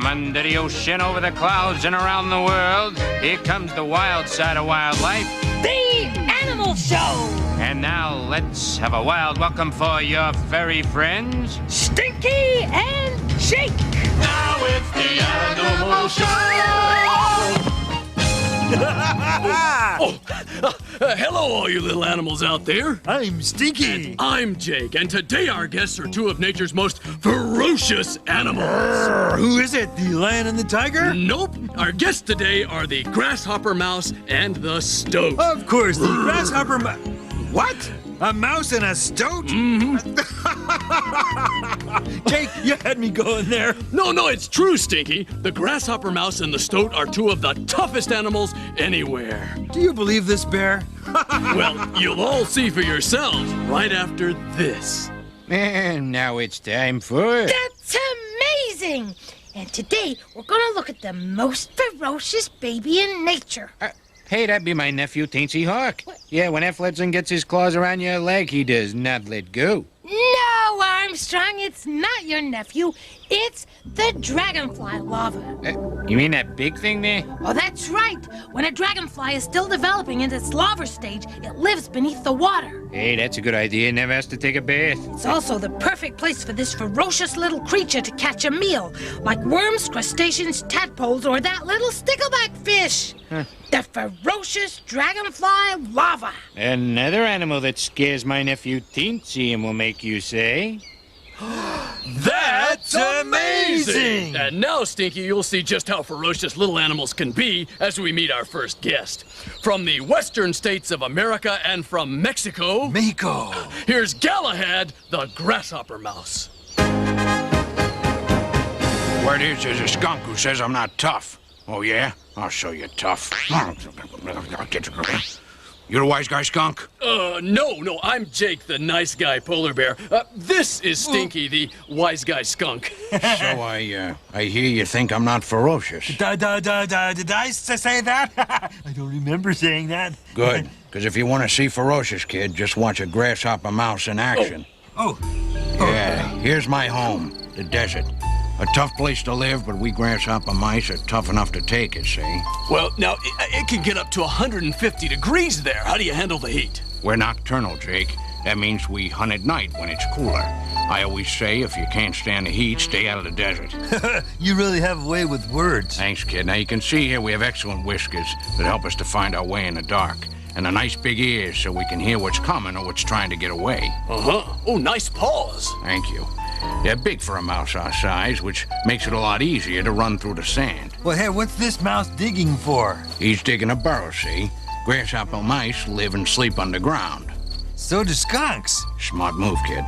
under the ocean, over the clouds, and around the world, here comes the wild side of wildlife. The Animal Show! And now let's have a wild welcome for your furry friends, Stinky and Jake! Now it's the Animal Show! Hello, all you little animals out there. I'm Stinky. I'm Jake, and today our guests are two of nature's most ferocious animals. Who is it? The lion and the tiger? Nope. Our guests today are the grasshopper mouse and the stoat. Of course, the grasshopper What? A mouse and a stoat? Mm-hmm. Jake, you had me going there. No, it's true, Stinky. The grasshopper mouse and the stoat are two of the toughest animals anywhere. Do you believe this, Bear? Well, you'll all see for yourselves right after this. and now it's time for... That's amazing! And today, we're gonna look at the most ferocious baby in nature. Hey, that'd be my nephew, Teensy Hawk. What? Yeah, when Effledson gets his claws around your leg, he does not let go. No, Armstrong, it's not your nephew. It's the dragonfly larva. You mean that big thing there? Oh, that's right. When a dragonfly is still developing in its larva stage, it lives beneath the water. Hey, that's a good idea. Never has to take a bath. It's also the perfect place for this ferocious little creature to catch a meal, like worms, crustaceans, tadpoles, or that little stickleback fish. The ferocious dragonfly larva. Another animal that scares my nephew Teensy and will make you say... That's amazing! And now, Stinky, you'll see just how ferocious little animals can be as we meet our first guest. From the western states of America and from Mexico, Miko. here's Galahad, the grasshopper mouse. Word is there's a skunk who says I'm not tough. Oh, yeah? I'll show you tough. You the wise guy, skunk? No, I'm Jake, the nice guy polar bear. This is Stinky, the wise guy skunk. So I hear you think I'm not ferocious. Did I say that? I don't remember saying that. Good, because if you want to see ferocious, kid, just watch a grasshopper mouse in action. Oh. Yeah, here's my home, the desert. A tough place to live, but we grasshopper mice are tough enough to take it, see? Well, now, it can get up to 150 degrees there. How do you handle the heat? We're nocturnal, Jake. That means we hunt at night when it's cooler. I always say if you can't stand the heat, stay out of the desert. You really have a way with words. Thanks, kid. Now, you can see here we have excellent whiskers that help us to find our way in the dark. And a nice big ears so we can hear what's coming or what's trying to get away. Uh-huh. Oh, nice paws. Thank you. They're big for a mouse our size, which makes it a lot easier to run through the sand. Well, hey, what's this mouse digging for? He's digging a burrow, see? Grasshopper mice live and sleep underground. So do skunks. Smart move, kid.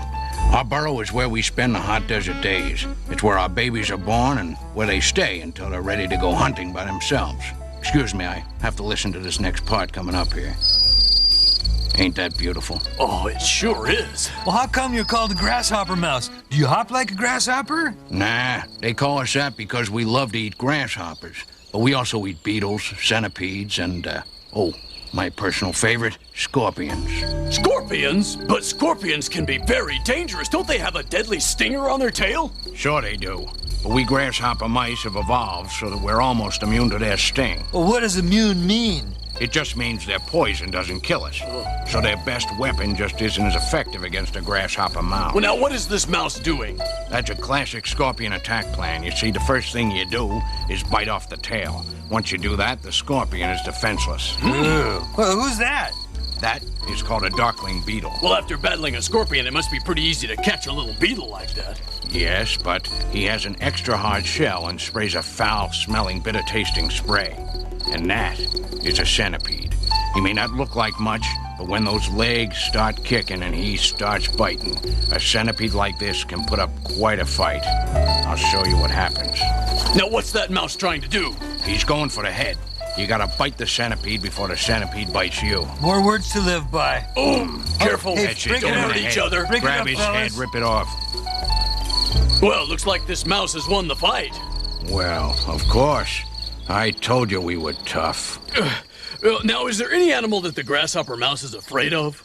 Our burrow is where we spend the hot desert days. It's where our babies are born and where they stay until they're ready to go hunting by themselves. Excuse me, I have to listen to this next part coming up here. Ain't that beautiful? Oh, it sure is. Well, how come you're called a grasshopper mouse? Do you hop like a grasshopper? Nah, they call us that because we love to eat grasshoppers. But we also eat beetles, centipedes, and, my personal favorite, scorpions. Scorpions? But scorpions can be very dangerous. Don't they have a deadly stinger on their tail? Sure they do. But we grasshopper mice have evolved so that we're almost immune to their sting. Well, what does immune mean? It just means their poison doesn't kill us. So their best weapon just isn't as effective against a grasshopper mouse. Well, now, what is this mouse doing? That's a classic scorpion attack plan. You see, the first thing you do is bite off the tail. Once you do that, the scorpion is defenseless. Well, who's that? That is called a darkling beetle. Well, after battling a scorpion, it must be pretty easy to catch a little beetle like that. Yes, but he has an extra hard shell and sprays a foul-smelling, bitter-tasting spray. And that is a centipede. He may not look like much, but when those legs start kicking and he starts biting, a centipede like this can put up quite a fight. I'll show you what happens. Now, what's that mouse trying to do? He's going for the head. You gotta bite the centipede before the centipede bites you. More words to live by. Careful. hey, That's it, break it don't up. hurt each head. other. Break it Grab up, his fellas. head, rip it off. Well, looks like this mouse has won the fight. Well, of course. I told you we were tough. Now, is there any animal that the grasshopper mouse is afraid of?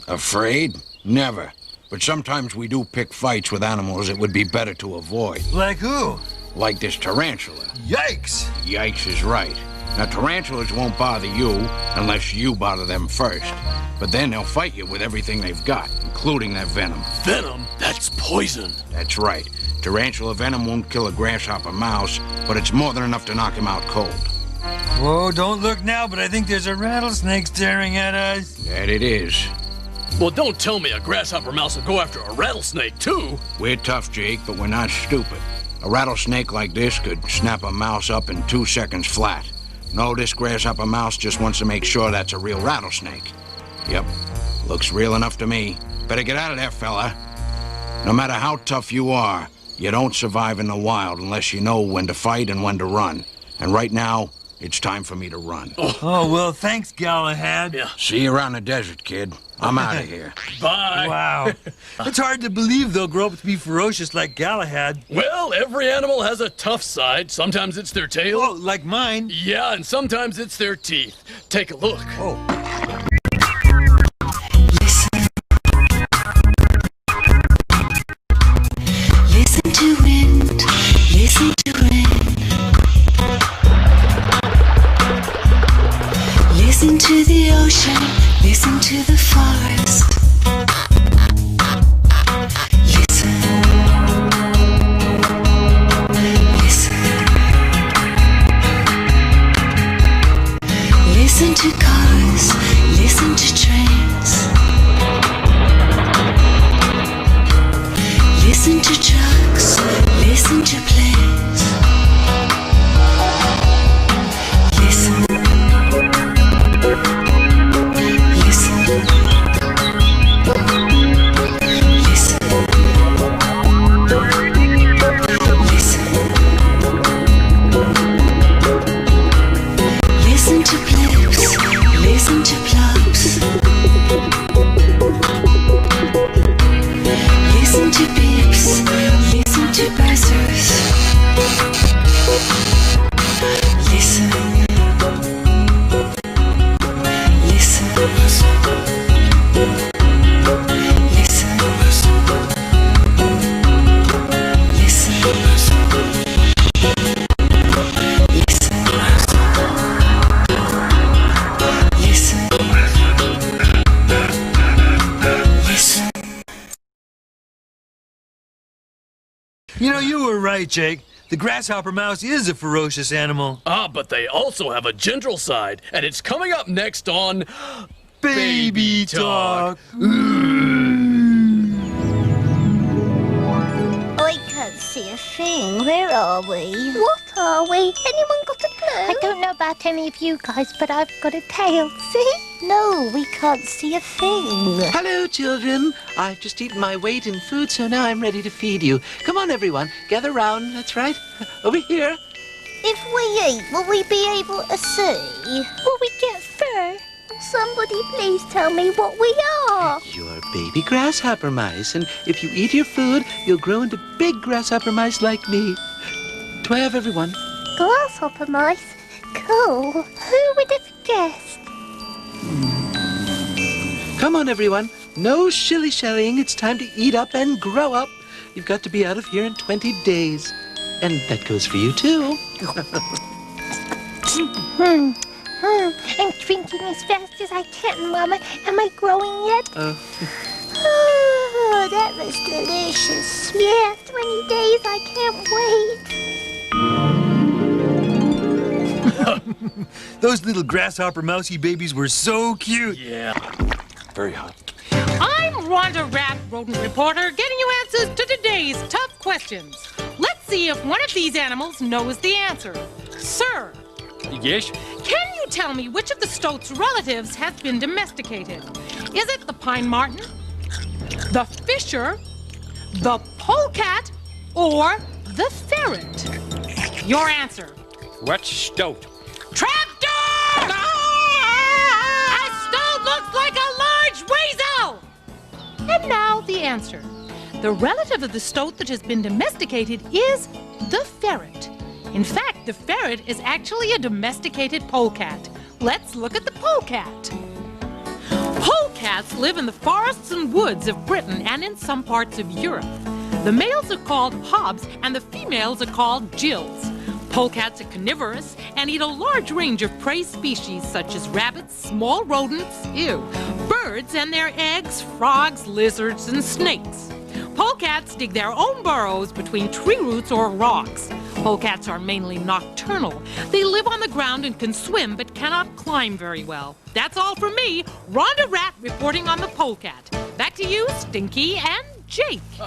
Afraid? Never. But sometimes we do pick fights with animals it would be better to avoid. Like who? Like this tarantula. Yikes! Yikes is right. Now, tarantulas won't bother you unless you bother them first. But then they'll fight you with everything they've got, including that venom. Venom? That's poison. That's right. Tarantula venom won't kill a grasshopper mouse, but it's more than enough to knock him out cold. Whoa, don't look now, but I think there's a rattlesnake staring at us. That it is. Well, don't tell me a grasshopper mouse will go after a rattlesnake, too. We're tough, Jake, but we're not stupid. A rattlesnake like this could snap a mouse up in 2 seconds flat. No, this grasshopper mouse just wants to make sure that's a real rattlesnake. Yep, looks real enough to me. Better get out of there, fella. No matter how tough you are, you don't survive in the wild unless you know when to fight and when to run. And right now, it's time for me to run. Oh, well, thanks, Galahad. Yeah. See you around the desert, kid. I'm out of here. Bye. Wow. It's hard to believe they'll grow up to be ferocious like Galahad. Well, every animal has a tough side. Sometimes it's their tail. Oh, like mine. Yeah, and sometimes it's their teeth. Take a look. Oh. Listen to wind, listen to rain. Listen to the ocean, listen to the forest. Listen, listen. Listen to cars, listen to trains. Listen to trucks, listen to planes. Listen. Listen. Listen. Listen. Listen to blips, listen to plops. Listen to beeps, listen to buzzers. Listen. Listen. Listen. You know, you were right, Jake. The grasshopper mouse is a ferocious animal. Ah, but they also have a gentle side, and it's coming up next on Baby talk. I can't see a thing. Where are we? What are we? Anyone got a clue? I don't know about any of you guys, but I've got a tail. See? No, we can't see a thing. Hello, children. I've just eaten my weight in food, so now I'm ready to feed you. Come on, everyone. Gather round. That's right. Over here. If we eat, will we be able to see? Will we get fur? Somebody please tell me what we are. You're baby grasshopper mice, and if you eat your food, you'll grow into big grasshopper mice like me. Do I have everyone? Grasshopper mice? Cool. Who would have guessed? Come on, everyone. No shilly-shallying. It's time to eat up and grow up. You've got to be out of here in 20 days. And that goes for you, too. I'm drinking as fast as I can, Mama. Am I growing yet? Oh, that was delicious. Yeah, 20 days. I can't wait. Those little grasshopper mousy babies were so cute. Yeah. Very hot. I'm Rhonda Rat, rodent reporter, getting you answers to today's tough questions. Let's see if one of these animals knows the answer. Sir, Yes? can you tell me which of the Stoat's relatives has been domesticated? Is it the pine marten, the fisher, the polecat, or the ferret? Your answer. What's Stoat? Trapdoor! A stoat looks like a large weasel! And now the answer. The relative of the stoat that has been domesticated is the ferret. In fact, the ferret is actually a domesticated polecat. Let's look at the polecat. Polecats live in the forests and woods of Britain and in some parts of Europe. The males are called hobs and the females are called gills. Polecats are carnivorous and eat a large range of prey species such as rabbits, small rodents, birds and their eggs, frogs, lizards, and snakes. Polecats dig their own burrows between tree roots or rocks. Polecats are mainly nocturnal. They live on the ground and can swim but cannot climb very well. That's all from me, Rhonda Rat, reporting on the polecat. Back to you, Stinky and Jake.